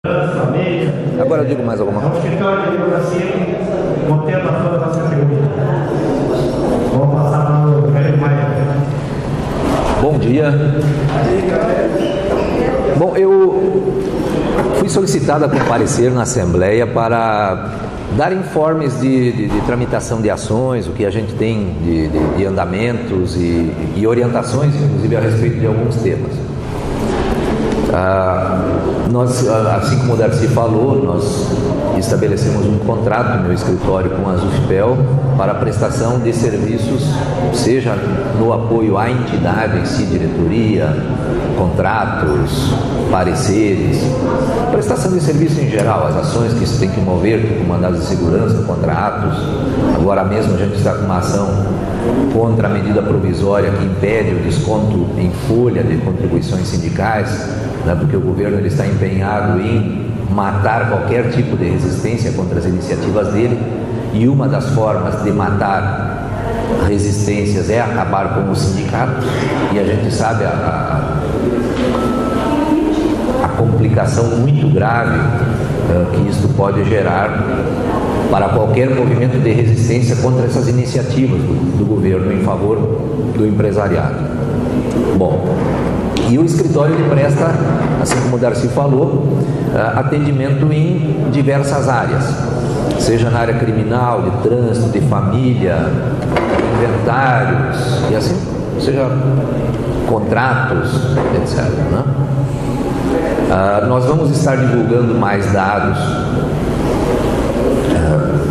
Agora eu digo mais alguma coisa. É um escritório de advocacia que contempla toda a nossa categoria. Vamos passar para o Felipe Maia. Bom dia. Bom, eu fui solicitado a comparecer na Assembleia para dar informes de tramitação de ações, o que a gente tem de andamentos e orientações, inclusive a respeito de alguns temas. Nós, assim como o Darcy falou, nós estabelecemos um contrato no meu escritório com a UFPEL para a prestação de serviços, seja no apoio à entidade em si, diretoria, contratos, pareceres, prestação de serviço em geral, as ações que se tem que mover, como mandados de segurança, contratos. Agora mesmo a gente está com uma ação contra a medida provisória que impede o desconto em folha de contribuições sindicais, né, porque o governo ele está empenhado em matar qualquer tipo de resistência contra as iniciativas dele, e uma das formas de matar resistências é acabar com o sindicato, e a gente sabe a complicação muito grave que isto pode gerar para qualquer movimento de resistência contra essas iniciativas do governo em favor do empresariado. Bom, e o escritório ele presta, assim como o Darcy falou, atendimento em diversas áreas, seja na área criminal, de trânsito, de família, inventários, e assim, seja contratos, etc., né? Nós vamos estar divulgando mais dados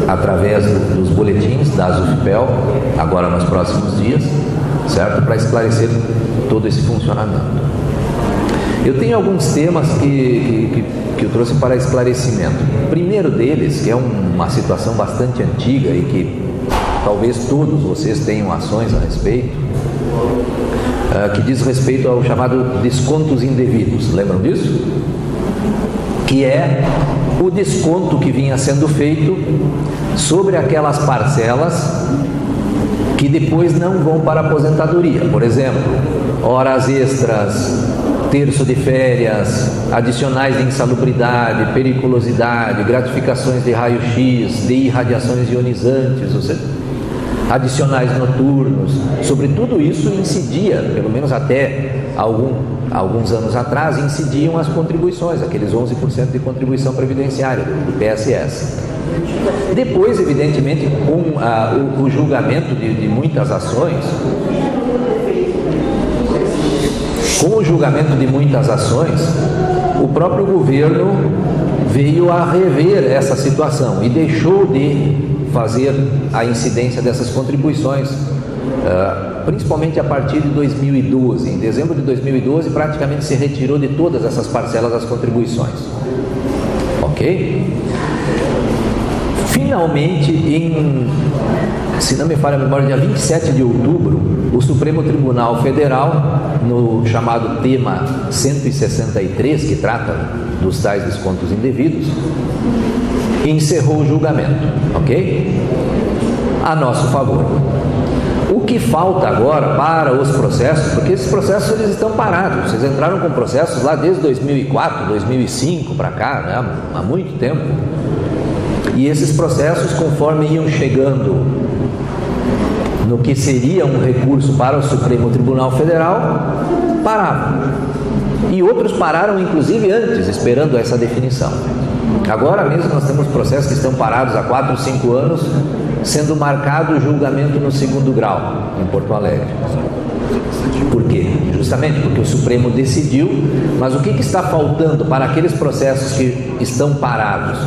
através dos boletins da UFPEL, agora nos próximos dias, certo? Para esclarecer todo esse funcionamento. Eu tenho alguns temas que eu trouxe para esclarecimento. O primeiro deles, que é uma situação bastante antiga e que talvez todos vocês tenham ações a respeito, que diz respeito ao chamado descontos indevidos. Lembram disso? Que é o desconto que vinha sendo feito sobre aquelas parcelas que depois não vão para a aposentadoria. Por exemplo, horas extras, terço de férias, adicionais de insalubridade, periculosidade, gratificações de raio-x, de irradiações ionizantes, ou seja, adicionais noturnos. Sobre tudo isso incidia, pelo menos até alguns anos atrás, incidiam as contribuições, aqueles 11% de contribuição previdenciária do PSS. Depois, evidentemente, com o julgamento de muitas ações, o próprio governo veio a rever essa situação e deixou de fazer a incidência dessas contribuições, principalmente a partir de 2012. Em dezembro de 2012, praticamente se retirou de todas essas parcelas das contribuições. Ok? Finalmente, se não me falha a memória, dia 27 de outubro, o Supremo Tribunal Federal, no chamado tema 163, que trata dos tais descontos indevidos, encerrou o julgamento, ok? A nosso favor. O que falta agora para os processos, porque esses processos eles estão parados, vocês entraram com processos lá desde 2004, 2005 para cá, né? Há muito tempo, e esses processos, conforme iam chegando no que seria um recurso para o Supremo Tribunal Federal, paravam. E outros pararam, inclusive, antes, esperando essa definição. Agora mesmo nós temos processos que estão parados há 4 ou 5 anos, sendo marcado o julgamento no 2º grau, em Porto Alegre. Por quê? Justamente porque o Supremo decidiu, mas o que está faltando para aqueles processos que estão parados?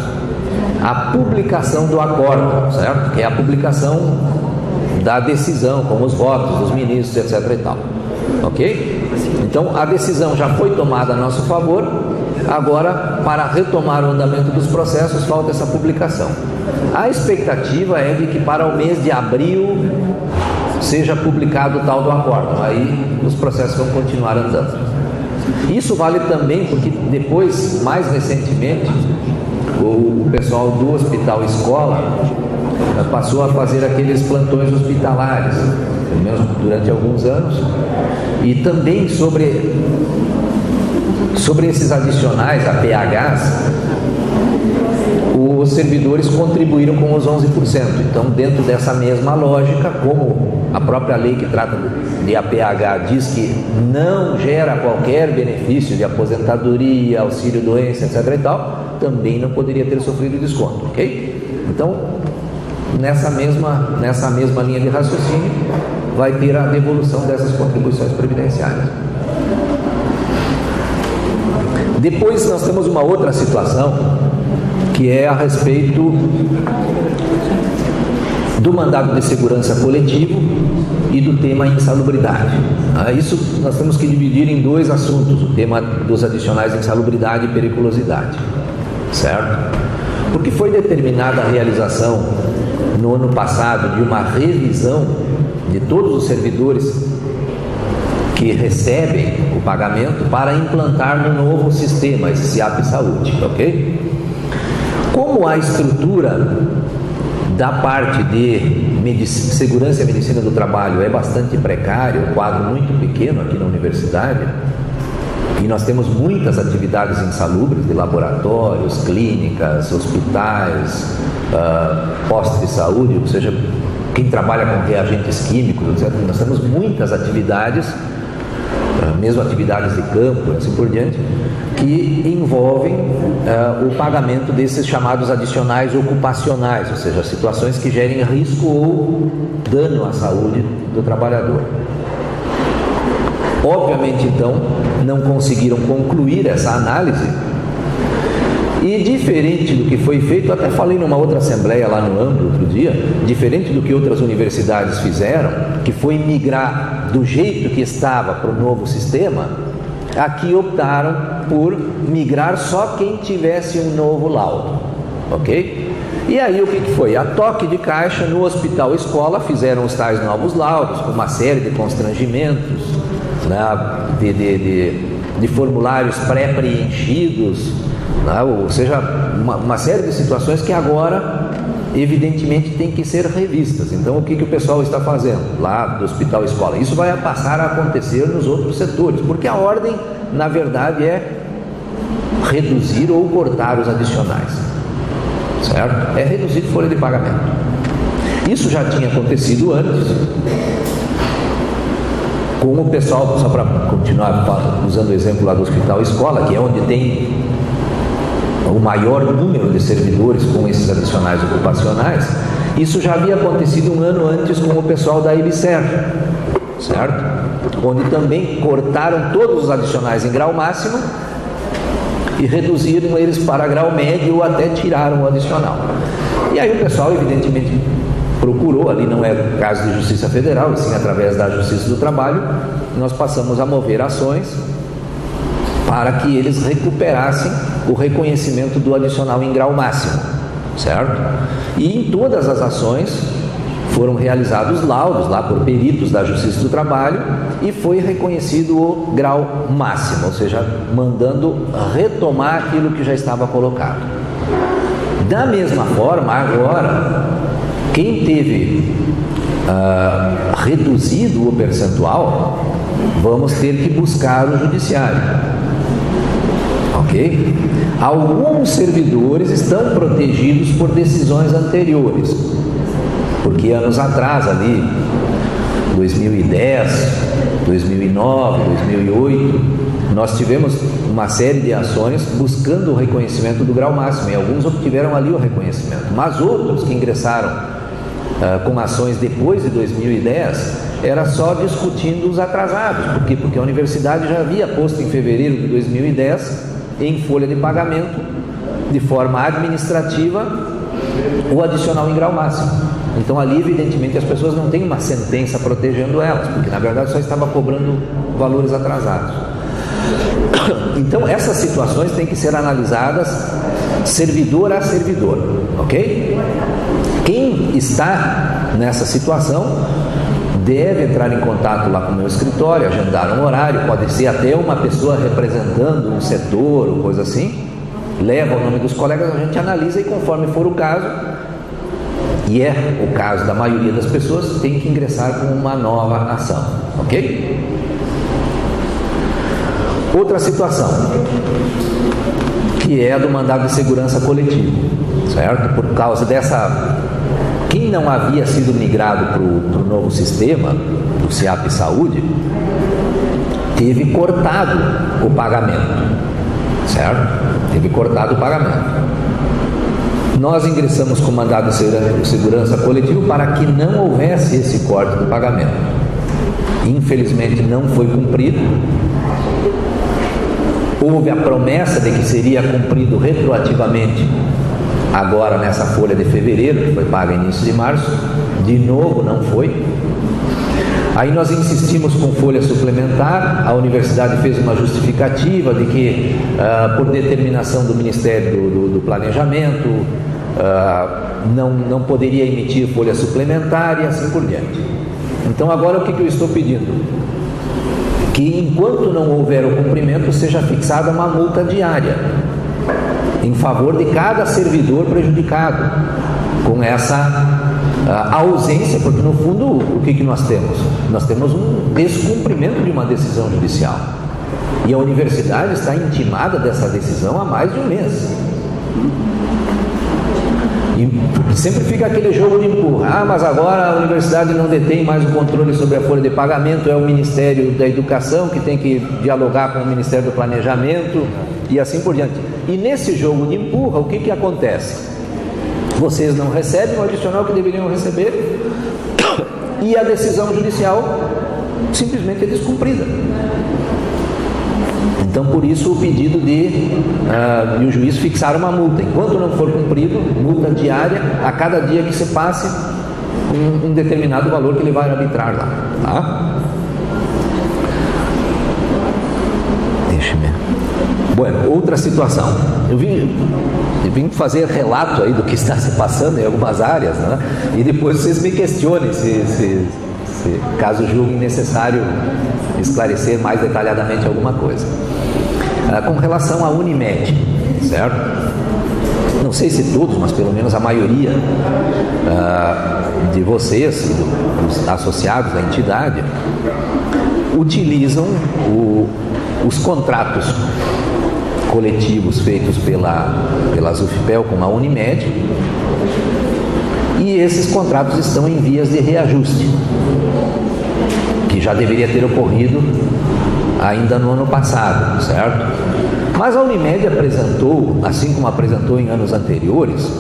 A publicação do acórdão, certo? Que é a publicação da decisão, com os votos dos ministros, etc. e tal. Ok? Então, a decisão já foi tomada a nosso favor, agora, para retomar o andamento dos processos, falta essa publicação. A expectativa é de que para o mês de abril seja publicado o tal do acórdão, aí os processos vão continuar andando. Isso vale também porque depois, mais recentemente, o pessoal do Hospital Escola passou a fazer aqueles plantões hospitalares, pelo menos durante alguns anos, e também sobre Sobre esses adicionais, APHs, os servidores contribuíram com os 11%. Então, dentro dessa mesma lógica, como a própria lei que trata de APH diz que não gera qualquer benefício de aposentadoria, auxílio-doença, etc. e tal, também não poderia ter sofrido desconto, ok? Então, nessa mesma linha de raciocínio, vai ter a devolução dessas contribuições previdenciárias. Depois nós temos uma outra situação, que é a respeito do mandado de segurança coletivo e do tema insalubridade. Isso nós temos que dividir em dois assuntos, o tema dos adicionais de insalubridade e periculosidade, certo? Porque foi determinada a realização no ano passado de uma revisão de todos os servidores que recebem o pagamento para implantar no novo sistema, esse SIAP Saúde, ok? Como a estrutura da parte de segurança e medicina do trabalho é bastante precária, um quadro muito pequeno aqui na universidade, e nós temos muitas atividades insalubres de laboratórios, clínicas, hospitais, postos de saúde, ou seja, quem trabalha com reagentes químicos, etc. Nós temos muitas atividades, mesmo atividades de campo e assim por diante, que envolvem o pagamento desses chamados adicionais ocupacionais, ou seja, situações que gerem risco ou dano à saúde do trabalhador. Obviamente, então, não conseguiram concluir essa análise e, diferente do que foi feito, até falei numa outra assembleia lá no AMBRO outro dia, diferente do que outras universidades fizeram, que foi migrar do jeito que estava para o novo sistema, aqui optaram por migrar só quem tivesse um novo laudo, ok? E aí o que foi? A toque de caixa no hospital escola fizeram os tais novos laudos, com uma série de constrangimentos, né, de formulários pré-preenchidos, né, ou seja, uma série de situações que agora evidentemente tem que ser revistas. Então o que o pessoal está fazendo lá do hospital escola? Isso vai passar a acontecer nos outros setores, porque a ordem na verdade é reduzir ou cortar os adicionais, certo? É reduzir folha de pagamento. Isso já tinha acontecido antes com o pessoal, só para continuar usando o exemplo lá do hospital escola, que é onde tem o maior número de servidores com esses adicionais ocupacionais. Isso já havia acontecido um ano antes com o pessoal da EBSER, certo? Onde também cortaram todos os adicionais em grau máximo e reduziram eles para grau médio ou até tiraram o adicional. E aí o pessoal evidentemente procurou, ali não é caso de Justiça Federal, e sim através da Justiça do Trabalho, nós passamos a mover ações para que eles recuperassem o reconhecimento do adicional em grau máximo, certo? E em todas as ações foram realizados laudos lá por peritos da Justiça do Trabalho e foi reconhecido o grau máximo, ou seja, mandando retomar aquilo que já estava colocado. Da mesma forma, agora, quem teve reduzido o percentual, vamos ter que buscar o judiciário. Ok? Alguns servidores estão protegidos por decisões anteriores, porque anos atrás, ali, 2010, 2009, 2008, nós tivemos uma série de ações buscando o reconhecimento do grau máximo, e alguns obtiveram ali o reconhecimento, mas outros que ingressaram com ações depois de 2010, era só discutindo os atrasados. Por quê? Porque a universidade já havia posto em fevereiro de 2010 em folha de pagamento, de forma administrativa, o adicional em grau máximo. Então ali evidentemente as pessoas não têm uma sentença protegendo elas, porque na verdade só estava cobrando valores atrasados. Então essas situações têm que ser analisadas servidor a servidor, ok? Quem está nessa situação deve entrar em contato lá com o meu escritório, agendar um horário, pode ser até uma pessoa representando um setor ou coisa assim, leva o nome dos colegas, a gente analisa e conforme for o caso, e é o caso da maioria das pessoas, tem que ingressar com uma nova ação, ok? Outra situação, que é a do mandado de segurança coletivo, certo? Por causa dessa... Quem não havia sido migrado para o novo sistema, do SIAP Saúde, teve cortado o pagamento, certo? Teve cortado o pagamento. Nós ingressamos com mandado de segurança coletivo para que não houvesse esse corte do pagamento. Infelizmente não foi cumprido. Houve a promessa de que seria cumprido retroativamente agora nessa folha de fevereiro, que foi paga início de março. De novo não foi. Aí nós insistimos com folha suplementar, a universidade fez uma justificativa de que por determinação do Ministério do Planejamento não poderia emitir folha suplementar e assim por diante. Então agora o que eu estou pedindo? Que enquanto não houver o cumprimento seja fixada uma multa diária em favor de cada servidor prejudicado com essa ausência, porque no fundo o que nós temos? Nós temos um descumprimento de uma decisão judicial e a universidade está intimada dessa decisão há mais de um mês. E sempre fica aquele jogo de empurra. Mas agora a universidade não detém mais o controle sobre a folha de pagamento, é o Ministério da Educação que tem que dialogar com o Ministério do Planejamento e assim por diante. E nesse jogo de empurra, o que acontece? Vocês não recebem o adicional que deveriam receber e a decisão judicial simplesmente é descumprida. Então, por isso o pedido de o juiz fixar uma multa. Enquanto não for cumprido, multa diária a cada dia que se passe um determinado valor que ele vai arbitrar lá. Tá? Deixa-me. Bueno, outra situação. Eu vim fazer relato aí do que está se passando em algumas áreas, né? E depois vocês me questionem se caso julguem necessário esclarecer mais detalhadamente alguma coisa. Com relação à Unimed, certo? Não sei se todos, mas pelo menos a maioria de vocês e dos associados da entidade utilizam os contratos coletivos feitos pela UFPEL com a Unimed, e esses contratos estão em vias de reajuste, que já deveria ter ocorrido ainda no ano passado, certo? Mas a Unimed apresentou, assim como apresentou em anos anteriores,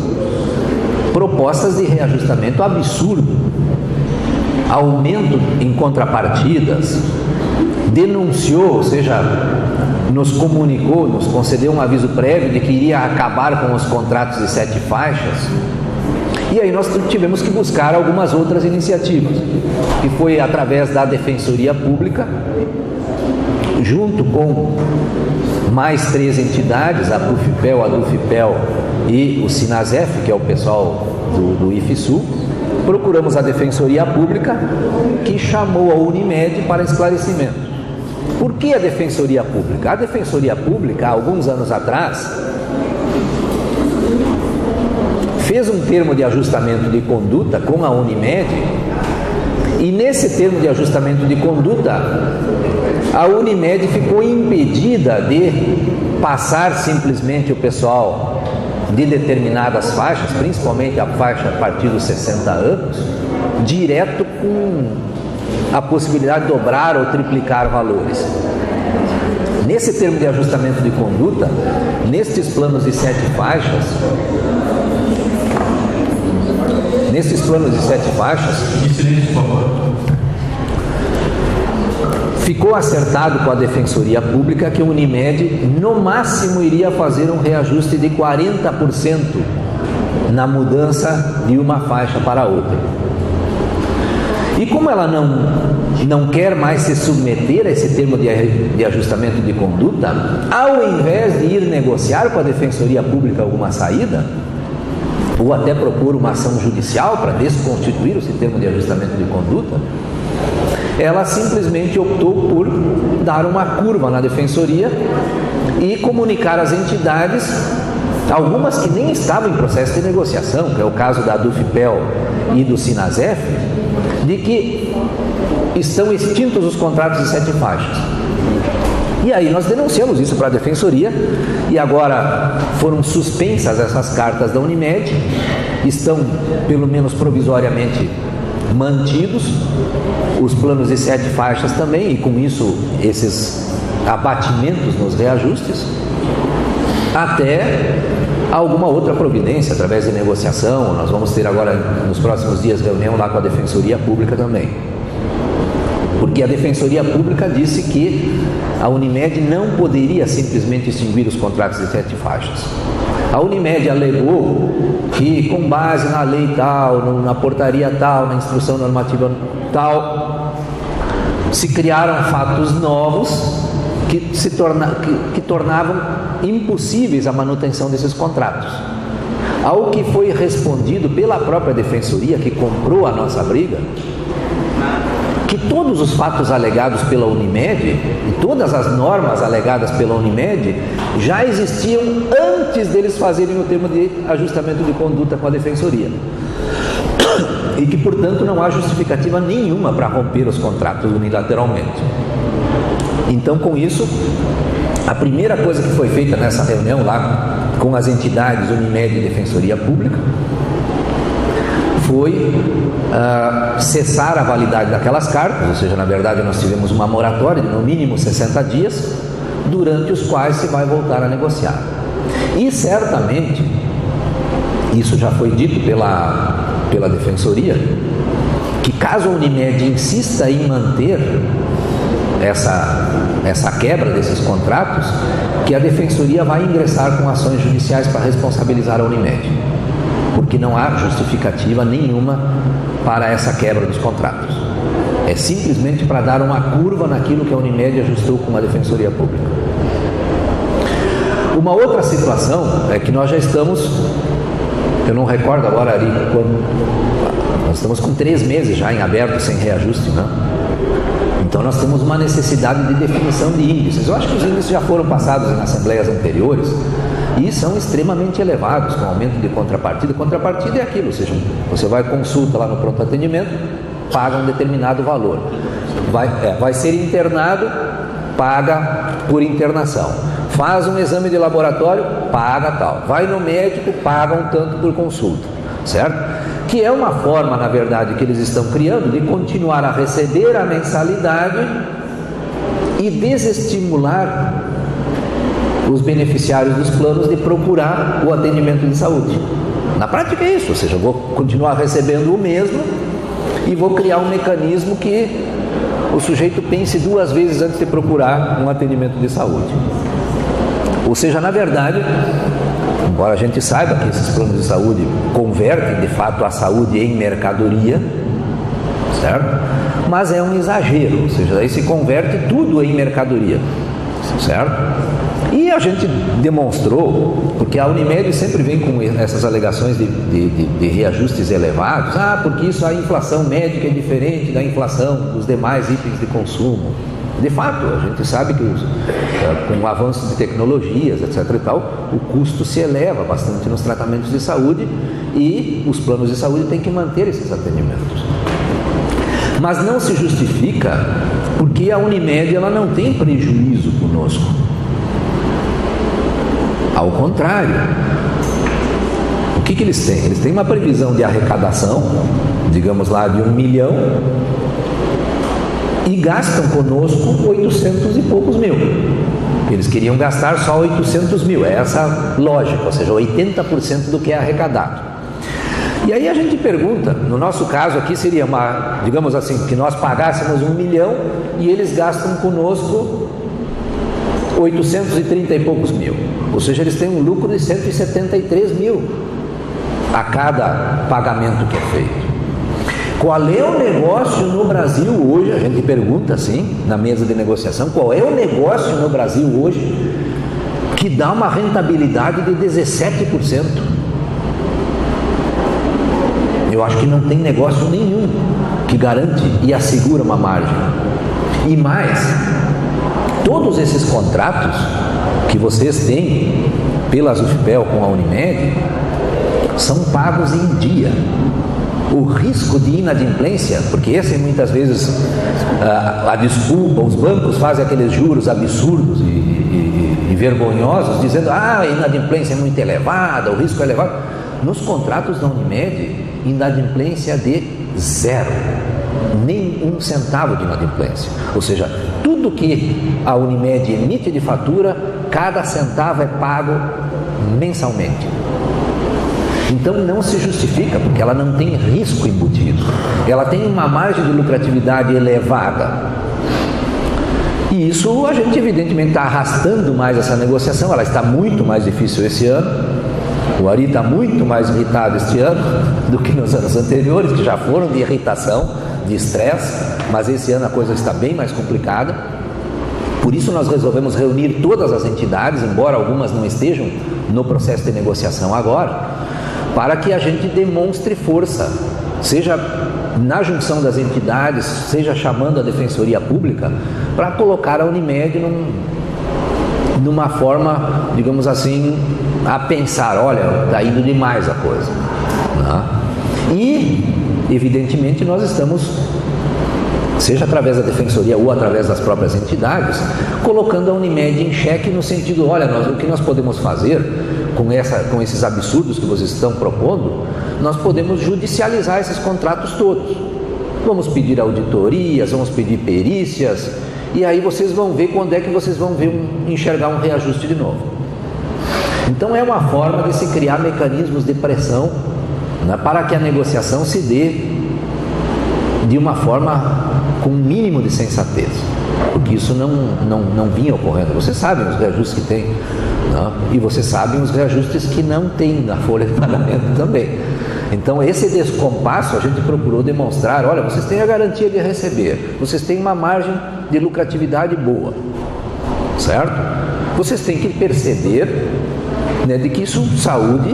propostas de reajustamento absurdo, aumento em contrapartidas, denunciou, ou seja, nos comunicou, nos concedeu um aviso prévio de que iria acabar com os contratos de 7 faixas. E aí nós tivemos que buscar algumas outras iniciativas, que foi através da Defensoria Pública, junto com mais 3 entidades, a UFPEL, a DUFPEL e o SINASEF, que é o pessoal do IFSU. Procuramos a Defensoria Pública, que chamou a Unimed para esclarecimento. Por que a Defensoria Pública? A Defensoria Pública, há alguns anos atrás, fez um termo de ajustamento de conduta com a Unimed, e nesse termo de ajustamento de conduta, a Unimed ficou impedida de passar simplesmente o pessoal de determinadas faixas, principalmente a faixa a partir dos 60 anos, direto com a possibilidade de dobrar ou triplicar valores. Nesse termo de ajustamento de conduta, nestes planos de 7 faixas, ficou acertado com a Defensoria Pública que a Unimed no máximo iria fazer um reajuste de 40% na mudança de uma faixa para outra. E como ela não quer mais se submeter a esse termo de ajustamento de conduta, ao invés de ir negociar com a Defensoria Pública alguma saída, ou até propor uma ação judicial para desconstituir esse termo de ajustamento de conduta, ela simplesmente optou por dar uma curva na Defensoria e comunicar às entidades, algumas que nem estavam em processo de negociação, que é o caso da DUFPEL e do SINASEF, de que estão extintos os contratos de 7 faixas. E aí nós denunciamos isso para a Defensoria e agora foram suspensas essas cartas da Unimed, estão pelo menos provisoriamente mantidos os planos de 7 faixas também, e com isso esses abatimentos nos reajustes, até alguma outra providência através de negociação. Nós vamos ter agora nos próximos dias reunião lá com a Defensoria Pública também, porque a Defensoria Pública disse que a Unimed não poderia simplesmente extinguir os contratos de 7 faixas. A Unimed alegou que, com base na lei tal, na portaria tal, na instrução normativa tal, se criaram fatos novos que tornavam impossíveis a manutenção desses contratos. Ao que foi respondido pela própria Defensoria, que comprou a nossa briga, que todos os fatos alegados pela Unimed e todas as normas alegadas pela Unimed já existiam antes deles fazerem o termo de ajustamento de conduta com a Defensoria, e que, portanto, não há justificativa nenhuma para romper os contratos unilateralmente. Então, com isso, a primeira coisa que foi feita nessa reunião lá com as entidades Unimed e Defensoria Pública foi cessar a validade daquelas cartas, ou seja, na verdade nós tivemos uma moratória de no mínimo 60 dias, durante os quais se vai voltar a negociar. E certamente, isso já foi dito pela Defensoria, que caso a Unimed insista em manter essa quebra desses contratos, que a Defensoria vai ingressar com ações judiciais para responsabilizar a Unimed, porque não há justificativa nenhuma para essa quebra dos contratos. É simplesmente para dar uma curva naquilo que a Unimed ajustou com a Defensoria Pública. Uma outra situação é que nós já estamos, eu não recordo agora ali quando, nós estamos com 3 meses já em aberto sem reajuste, né? Então nós temos uma necessidade de definição de índices. Eu acho que os índices já foram passados em assembleias anteriores e são extremamente elevados, com aumento de contrapartida. Contrapartida é aquilo, ou seja, você vai consulta lá no pronto atendimento, paga um determinado valor. Vai ser internado, paga por internação. Faz um exame de laboratório, paga tal. Vai no médico, paga um tanto por consulta, certo? Que é uma forma, na verdade, que eles estão criando de continuar a receber a mensalidade e desestimular os beneficiários dos planos de procurar o atendimento de saúde. Na prática é isso, ou seja, eu vou continuar recebendo o mesmo e vou criar um mecanismo que o sujeito pense 2 vezes antes de procurar um atendimento de saúde. Ou seja, na verdade, embora a gente saiba que esses planos de saúde convertem de fato a saúde em mercadoria, certo? Mas é um exagero, ou seja, aí se converte tudo em mercadoria, certo? E a gente demonstrou, porque a Unimed sempre vem com essas alegações de reajustes elevados, porque isso, a inflação médica é diferente da inflação dos demais itens de consumo. De fato, a gente sabe que com o avanço de tecnologias, etc. e tal, o custo se eleva bastante nos tratamentos de saúde e os planos de saúde têm que manter esses atendimentos. Mas não se justifica porque a Unimed ela não tem prejuízo conosco. Ao contrário, o que eles têm? Eles têm uma previsão de arrecadação, digamos lá, de 1 milhão, e gastam conosco 800 e poucos mil. Eles queriam gastar só 800 mil, é essa lógica, ou seja, 80% do que é arrecadado. E aí a gente pergunta, no nosso caso aqui seria digamos assim, que nós pagássemos 1 milhão e eles gastam conosco 830 e poucos mil, ou seja, eles têm um lucro de 173 mil a cada pagamento que é feito. Qual é o negócio no Brasil hoje? A gente pergunta assim, na mesa de negociação, qual é o negócio no Brasil hoje que dá uma rentabilidade de 17%? Eu acho que não tem negócio nenhum que garante e assegura uma margem. E mais, todos esses contratos que vocês têm pela UFPEL com a Unimed são pagos em dia. o risco de inadimplência, porque essa é muitas vezes a desculpa, os bancos fazem aqueles juros absurdos e vergonhosos, dizendo, a inadimplência é muito elevada, o risco é elevado. Nos contratos da Unimed, inadimplência de 0, nem 1 centavo de inadimplência. Ou seja, tudo que a Unimed emite de fatura, cada centavo é pago mensalmente. Então não se justifica, porque ela não tem risco embutido. Ela tem uma margem de lucratividade elevada. E isso a gente evidentemente está arrastando mais essa negociação, ela está muito mais difícil esse ano. O Ari está muito mais irritado este ano do que nos anos anteriores, que já foram de irritação, de estresse, mas esse ano a coisa está bem mais complicada. Por isso nós resolvemos reunir todas as entidades, embora algumas não estejam no processo de negociação agora, para que a gente demonstre força, seja na junção das entidades, seja chamando a Defensoria Pública, para colocar a Unimed numa forma, digamos assim, a pensar, olha, está indo demais a coisa, né? E, evidentemente, nós estamos, seja através da Defensoria ou através das próprias entidades, colocando a Unimed em xeque no sentido, olha, o que nós podemos fazer com esses absurdos que vocês estão propondo, nós podemos judicializar esses contratos todos. Vamos pedir auditorias, vamos pedir perícias, e aí vocês vão ver quando é que vocês vão enxergar um reajuste de novo. Então é uma forma de se criar mecanismos de pressão, né, para que a negociação se dê de uma forma com um mínimo de sensatez, porque isso não vinha ocorrendo. Vocês sabem os reajustes que tem, né, e vocês sabem os reajustes que não tem na folha de pagamento também. Então esse descompasso a gente procurou demonstrar, olha, vocês têm a garantia de receber, vocês têm uma margem de lucratividade boa, certo? Vocês têm que perceber, né, de que isso, saúde,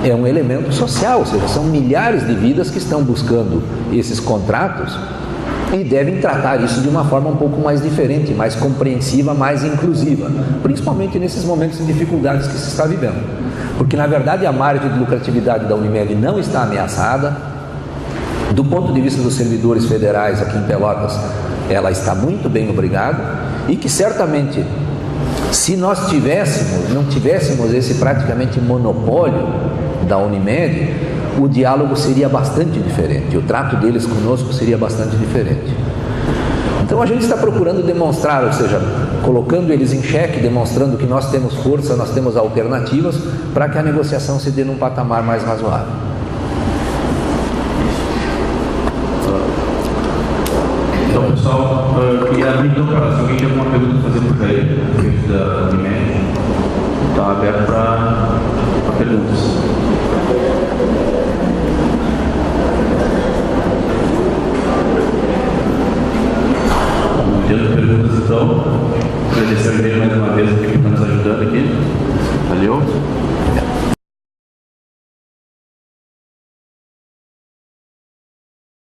é um elemento social, ou seja, são milhares de vidas que estão buscando esses contratos e devem tratar isso de uma forma um pouco mais diferente, mais compreensiva, mais inclusiva, principalmente nesses momentos de dificuldades que se está vivendo. Porque, na verdade, a margem de lucratividade da Unimed não está ameaçada. Do ponto de vista dos servidores federais aqui em Pelotas, ela está muito bem, obrigado, e que certamente, se nós não tivéssemos esse praticamente monopólio da Unimed, o diálogo seria bastante diferente, o trato deles conosco seria bastante diferente. Então a gente está procurando demonstrar, ou seja, colocando eles em xeque, demonstrando que nós temos força, nós temos alternativas para que a negociação se dê num patamar mais razoável. Então, pessoal, queria abrir então para se alguém tem alguma pergunta a fazer por aí, a respeito da Unimed, está aberto para perguntas. Tendo perguntas, então, agradecer mais uma vez aqui que está nos ajudando aqui. Valeu.